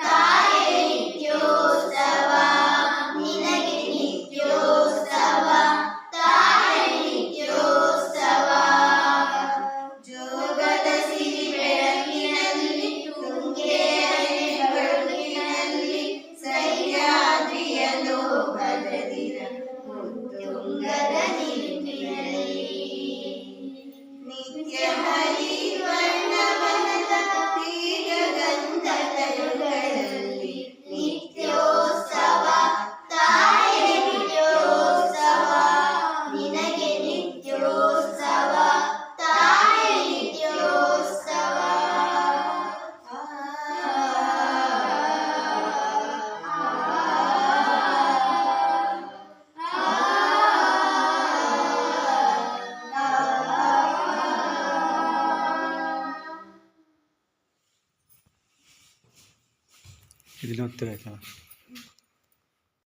ತಾಯೇ ನಿತ್ಯೋತ್ಸವ ನಿನಗೆ ನಿತ್ಯೋತ್ಸವ ತಾಯೇ ನಿತ್ಯೋತ್ಸವ ಜೋಗದ ಸಿರಿ ಬೆಳಕಿನಲ್ಲಿ ತುಂಗೆಯನೆ ಬೆಳಕಿನಲ್ಲಿ ಸಹ್ಯಾದ್ರಿಯ ಲೋಕದ ದಿನ ಉತ್ತುಂಗದ ನಿಲುಕಿನಲ್ಲಿ ನಿತ್ಯ ಹರಿವರ್ಣವನದ ತೀರ ಗಂಧಕರುಗಳಲ್ಲಿ ನಿತ್ಯೋತ್ಸವ ತಾಯೇ ನಿತ್ಯೋತ್ಸವ ನಿನಗೆ ನಿತ್ಯೋತ್ಸವ ತಾಯೇ ನಿತ್ಯೋತ್ಸವ ಇದನ್ನ ಓದ್ತಿರಾಯ್ತಲ್ಲ.